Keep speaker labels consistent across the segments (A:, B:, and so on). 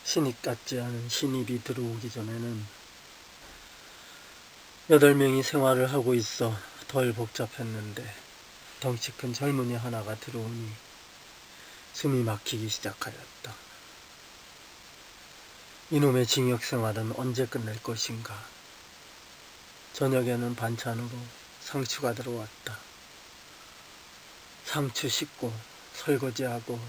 A: 신입 같지 않은 신입이 들어오기 전에는 8명이 생활을 하고 있어 덜 복잡했는데 덩치 큰 젊은이 하나가 들어오니 숨이 막히기 시작하였다. 이놈의 징역 생활은 언제 끝낼 것인가. 저녁에는 반찬으로 상추가 들어왔다. 상추 씻고 설거지하고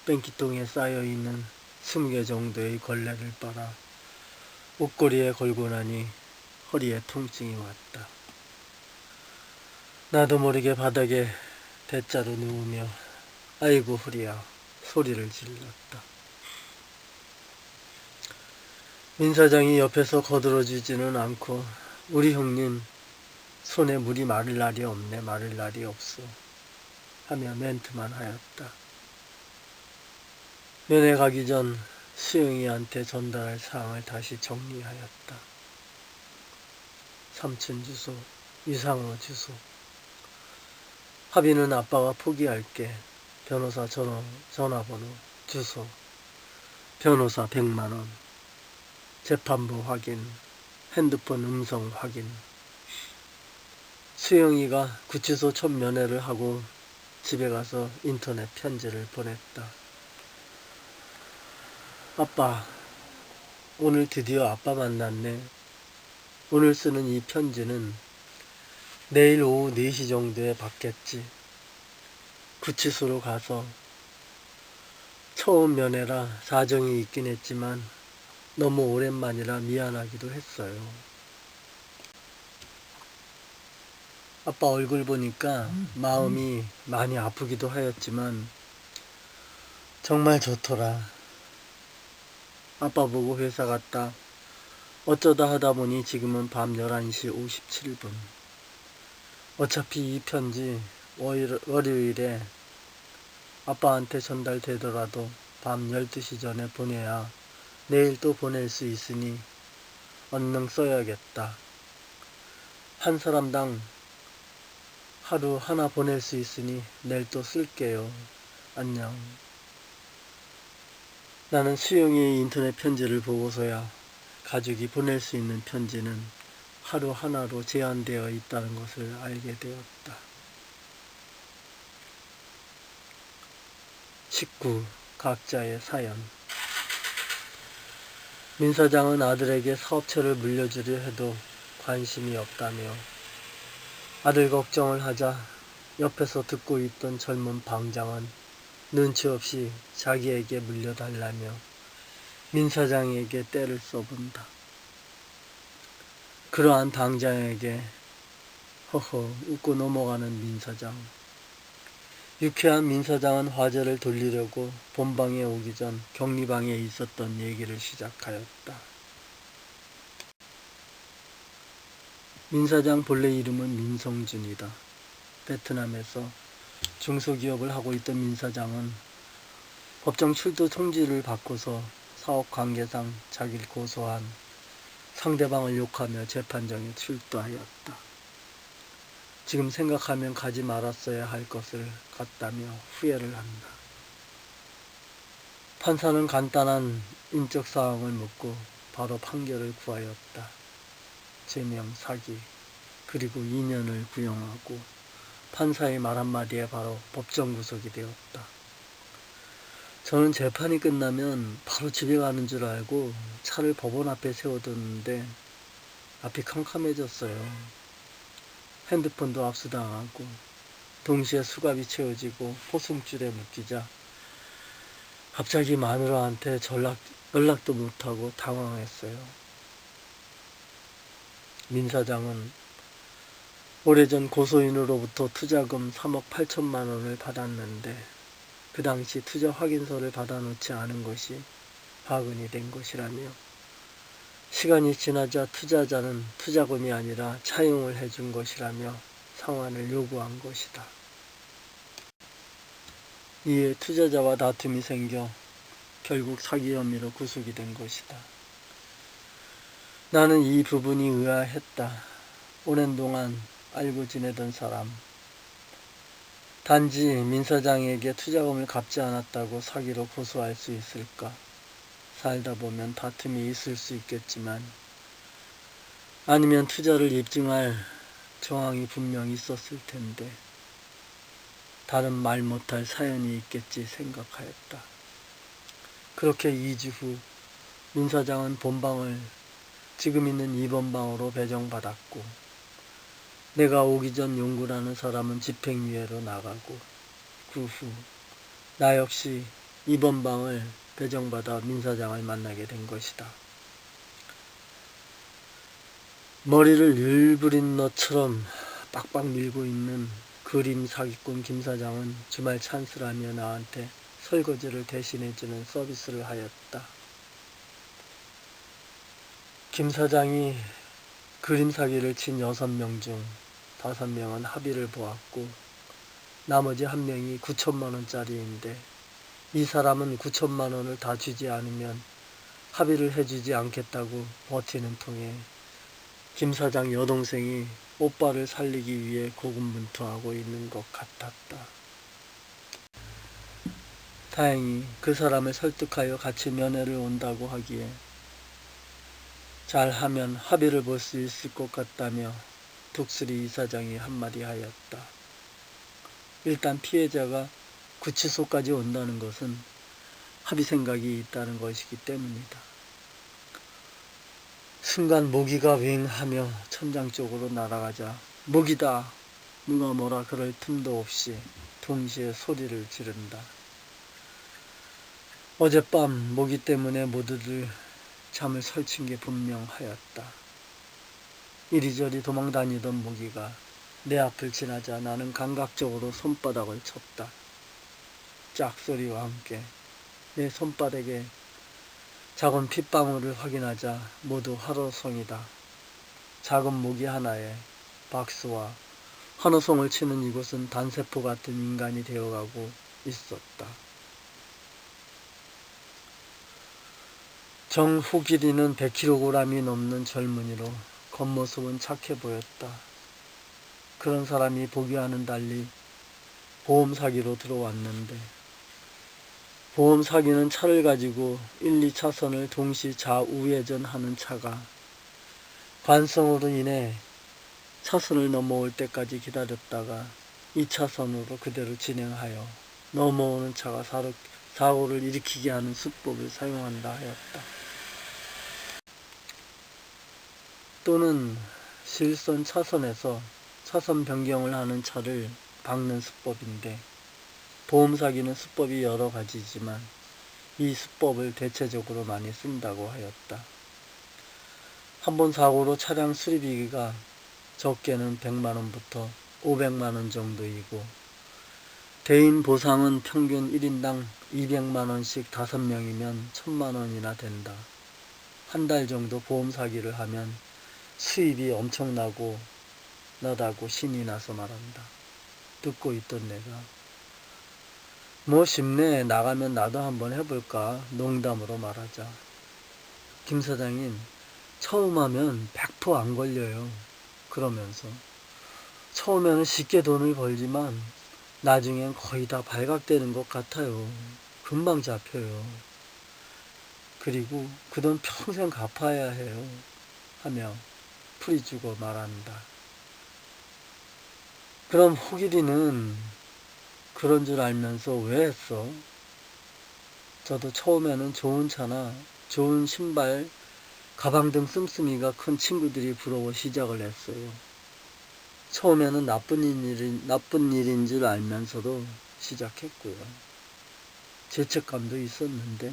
A: 뺑기통에 쌓여있는 20개 정도의 걸레를 빨아 옷걸이에 걸고 나니 허리에 통증이 왔다. 나도 모르게 바닥에 대자로 누우며 아이고 허리야 소리를 질렀다. 민 사장이 옆에서 거들어주지는 않고 우리 형님 손에 물이 마를 날이 없네 마를 날이 없어 하며 멘트만 하였다. 면회 가기 전 수영이한테 전달할 사항을 다시 정리하였다. 삼촌 주소, 유상호 주소. 합의는 아빠가 포기할게. 변호사 전화번호, 주소, 변호사 100만원, 재판부 확인, 핸드폰 음성 확인. 수영이가 구치소 첫 면회를 하고 집에 가서 인터넷 편지를 보냈다. 아빠, 오늘 드디어 아빠 만났네. 오늘 쓰는 이 편지는 내일 오후 4시 정도에 받겠지. 구치소로 가서 처음 면회라 사정이 있긴 했지만 너무 오랜만이라 미안하기도 했어요. 아빠 얼굴 보니까 마음이 많이 아프기도 하였지만 정말 좋더라. 아빠 보고 회사 갔다 어쩌다 하다 보니 지금은 밤 11시 57분. 어차피 이 편지 월요일에 아빠한테 전달되더라도 밤 12시 전에 보내야 내일 또 보낼 수 있으니 얼른 써야겠다. 한 사람당 하루 하나 보낼 수 있으니 내일 또 쓸게요. 안녕. 나는 수영이의 인터넷 편지를 보고서야 가족이 보낼 수 있는 편지는 하루 하나로 제한되어 있다는 것을 알게 되었다. 19. 각자의 사연. 민 사장은 아들에게 사업체를 물려주려 해도 관심이 없다며 아들 걱정을 하자 옆에서 듣고 있던 젊은 방장은 눈치 없이 자기에게 물려달라며 민 사장에게 떼를 써본다. 그러한 방장에게 허허 웃고 넘어가는 민 사장. 유쾌한 민 사장은 화제를 돌리려고 본방에 오기 전 격리방에 있었던 얘기를 시작하였다. 민 사장 본래 이름은 민성준이다. 베트남에서 중소기업을 하고 있던 민 사장은 법정 출두 통지를 받고서 사업관계상 자기를 고소한 상대방을 욕하며 재판정에 출두하였다. 지금 생각하면 가지 말았어야 할 것을 갔다며 후회를 한다. 판사는 간단한 인적 사항을 묻고 바로 판결을 구하였다. 제명 사기 그리고 2년을 구형하고 판사의 말 한마디에 바로 법정 구속이 되었다. 저는 재판이 끝나면 바로 집에 가는 줄 알고 차를 법원 앞에 세워뒀는데 앞이 캄캄해졌어요. 핸드폰도 압수당하고 동시에 수갑이 채워지고 포승줄에 묶이자 갑자기 마누라한테 연락도 못하고 당황했어요. 민 사장은 오래전 고소인으로부터 투자금 3억 8천만 원을 받았는데 그 당시 투자 확인서를 받아놓지 않은 것이 파근이 된 것이라며 시간이 지나자 투자자는 투자금이 아니라 차용을 해준 것이라며 상환을 요구한 것이다. 이에 투자자와 다툼이 생겨 결국 사기 혐의로 구속이 된 것이다. 나는 이 부분이 의아했다. 오랜 동안 알고 지내던 사람. 단지 민 사장에게 투자금을 갚지 않았다고 사기로 고소할 수 있을까? 살다 보면 다툼이 있을 수 있겠지만, 아니면 투자를 입증할 정황이 분명히 있었을 텐데 다른 말 못할 사연이 있겠지 생각하였다. 그렇게 2주 후 민 사장은 본방을 지금 있는 2번 방으로 배정받았고, 내가 오기 전 용구라는 사람은 집행유예로 나가고, 그 후 나 역시 2번 방을 배정받아 민 사장을 만나게 된 것이다. 머리를 일부린 너처럼 빡빡 밀고 있는 그림 사기꾼 김 사장은 주말 찬스라며 나한테 설거지를 대신해주는 서비스를 하였다. 김 사장이 그림 사기를 친 6명 중 5명은 합의를 보았고, 나머지 1명이 9천만 원짜리인데 이 사람은 9천만 원을 다 주지 않으면 합의를 해주지 않겠다고 버티는 통에 김 사장 여동생이 오빠를 살리기 위해 고군분투하고 있는 것 같았다. 다행히 그 사람을 설득하여 같이 면회를 온다고 하기에 잘하면 합의를 볼 수 있을 것 같다며 독수리 이사장이 한마디 하였다. 일단 피해자가 구치소까지 온다는 것은 합의 생각이 있다는 것이기 때문이다. 순간 모기가 윙하며 천장 쪽으로 날아가자 모기다! 누가 뭐라 그럴 틈도 없이 동시에 소리를 지른다. 어젯밤 모기 때문에 모두들 잠을 설친 게 분명하였다. 이리저리 도망다니던 모기가 내 앞을 지나자 나는 감각적으로 손바닥을 쳤다. 짝소리와 함께 내 손바닥에 작은 핏방울을 확인하자 모두 환호성이다. 작은 모기 하나에 박수와 환호성을 치는 이곳은 단세포 같은 인간이 되어가고 있었다. 정후길이는 100kg이 넘는 젊은이로 겉모습은 착해 보였다. 그런 사람이 보기와는 달리 보험 사기로 들어왔는데, 보험 사기는 차를 가지고 1, 2차선을 동시 좌우회전하는 차가 관성으로 인해 차선을 넘어올 때까지 기다렸다가 2차선으로 그대로 진행하여 넘어오는 차가 사고를 일으키게 하는 수법을 사용한다 하였다. 또는 실선 차선에서 차선 변경을 하는 차를 박는 수법인데, 보험 사기는 수법이 여러 가지지만 이 수법을 대체적으로 많이 쓴다고 하였다. 한 번 사고로 차량 수리비가 적게는 100만원부터 500만원 정도이고, 대인 보상은 평균 1인당 200만원씩 5명이면 1000만원이나 된다. 한 달 정도 보험 사기를 하면 수입이 엄청나고 나다고 신이 나서 말한다. 듣고 있던 내가 뭐 쉽네, 나가면 나도 한번 해볼까 농담으로 말하자 김 사장님 처음 하면 100% 안 걸려요. 그러면서 처음에는 쉽게 돈을 벌지만 나중엔 거의 다 발각되는 것 같아요. 금방 잡혀요. 그리고 그 돈 평생 갚아야 해요. 하며 풀이주고 말한다. 그럼 호길이는 그런 줄 알면서 왜 했어? 저도 처음에는 좋은 차나 좋은 신발, 가방 등 씀씀이가 큰 친구들이 부러워 시작을 했어요. 처음에는 나쁜 일인 줄 알면서도 시작했고요. 죄책감도 있었는데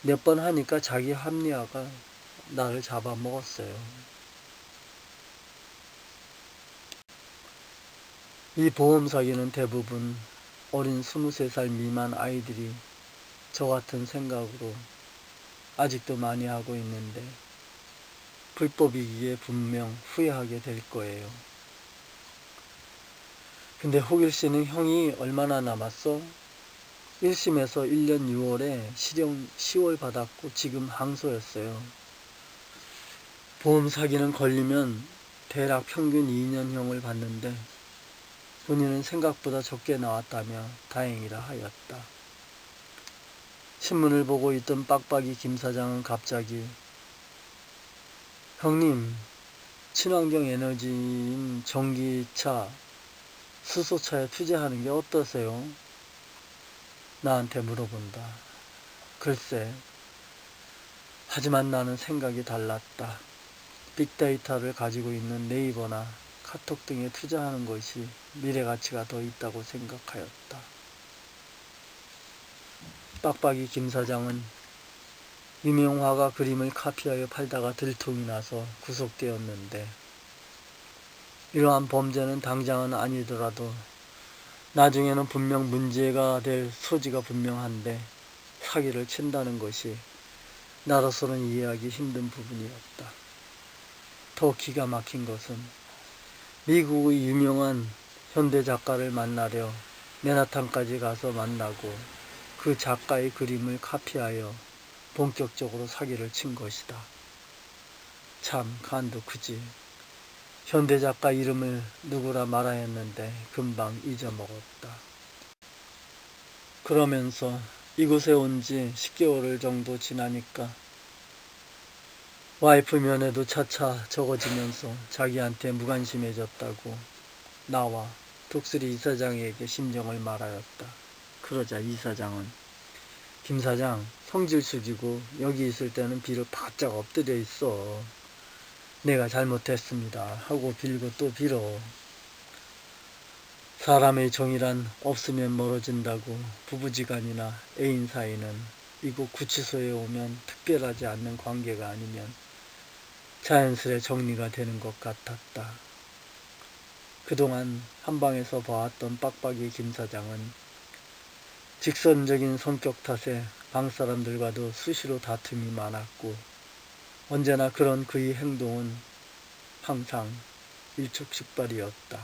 A: 몇 번 하니까 자기 합리화가 나를 잡아먹었어요. 이 보험 사기는 대부분 어린 23살 미만 아이들이 저 같은 생각으로 아직도 많이 하고 있는데, 불법이기에 분명 후회하게 될 거예요. 근데 호길 씨는 형이 얼마나 남았어? 1심에서 1년 6월에 실형 10월 받았고 지금 항소였어요. 보험 사기는 걸리면 대략 평균 2년형을 받는데 본인은 생각보다 적게 나왔다며 다행이라 하였다. 신문을 보고 있던 빡빡이 김 사장은 갑자기 형님, 친환경 에너지인 전기차, 수소차에 투자하는 게 어떠세요? 나한테 물어본다. 글쎄, 하지만 나는 생각이 달랐다. 빅데이터를 가지고 있는 네이버나 카톡 등에 투자하는 것이 미래 가치가 더 있다고 생각하였다. 빡빡이 김 사장은 유명 화가 그림을 카피하여 팔다가 들통이 나서 구속되었는데, 이러한 범죄는 당장은 아니더라도 나중에는 분명 문제가 될 소지가 분명한데 사기를 친다는 것이 나로서는 이해하기 힘든 부분이었다. 더 기가 막힌 것은 미국의 유명한 현대 작가를 만나려 맨하탄까지 가서 만나고 그 작가의 그림을 카피하여 본격적으로 사기를 친 것이다. 참 간도 크지. 현대 작가 이름을 누구라 말하였는데 금방 잊어먹었다. 그러면서 이곳에 온 지 10개월 정도 지나니까 와이프 면회도 차차 적어지면서 자기한테 무관심해졌다고 나와 독수리 이사장에게 심정을 말하였다. 그러자 이사장은 김 사장, 성질 숙이고 여기 있을 때는 비를 바짝 엎드려 있어. 내가 잘못했습니다 하고 빌고 또 빌어. 사람의 정이란 없으면 멀어진다고 부부지간이나 애인 사이는 이곳 구치소에 오면 특별하지 않는 관계가 아니면 자연스레 정리가 되는 것 같았다. 그동안 한방에서 봐왔던 빡빡이 김 사장은 직선적인 성격 탓에 방 사람들과도 수시로 다툼이 많았고 언제나 그런 그의 행동은 항상 일촉즉발이었다.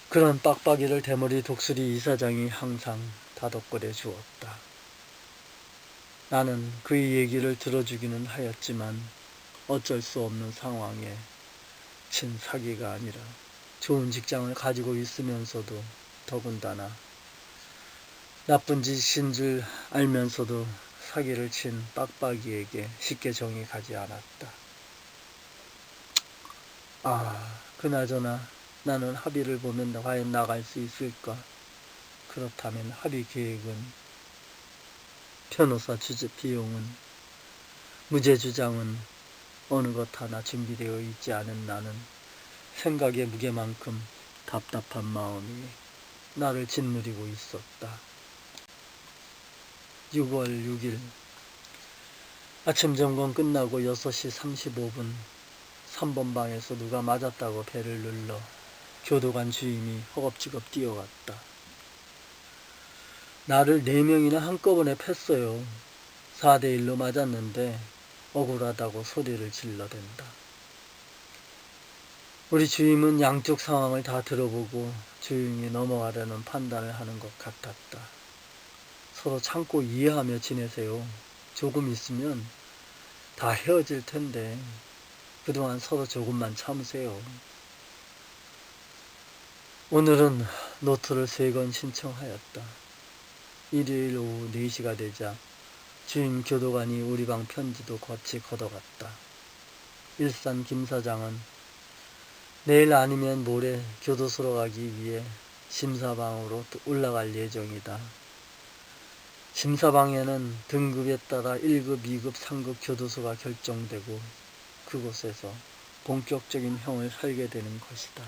A: 그런 빡빡이를 대머리 독수리 이사장이 항상 다독거려 주었다. 나는 그의 얘기를 들어주기는 하였지만 어쩔 수 없는 상황에 친 사기가 아니라 좋은 직장을 가지고 있으면서도 더군다나 나쁜 짓인 줄 알면서도 사기를 친 빡빡이에게 쉽게 정이 가지 않았다. 그나저나 나는 합의를 보면 과연 나갈 수 있을까? 그렇다면 합의 계획은, 변호사 주재 비용은, 무죄 주장은 어느 것 하나 준비되어 있지 않은 나는 생각의 무게만큼 답답한 마음이 나를 짓누리고 있었다. 6월 6일 아침 점검 끝나고 6시 35분 3번 방에서 누가 맞았다고 배를 눌러 교도관 주임이 허겁지겁 뛰어갔다. 나를 4명이나 한꺼번에 팼어요. 4대1로 맞았는데 억울하다고 소리를 질러댄다. 우리 주임은 양쪽 상황을 다 들어보고 조용히 넘어가려는 판단을 하는 것 같았다. 서로 참고 이해하며 지내세요. 조금 있으면 다 헤어질 텐데 그동안 서로 조금만 참으세요. 오늘은 노트를 3권 신청하였다. 일요일 오후 4시가 되자 주임 교도관이 우리 방 편지도 같이 걷어갔다. 일산 김 사장은 내일 아니면 모레 교도소로 가기 위해 심사방으로 올라갈 예정이다. 심사방에는 등급에 따라 1급, 2급, 3급 교도소가 결정되고 그곳에서 본격적인 형을 살게 되는 것이다.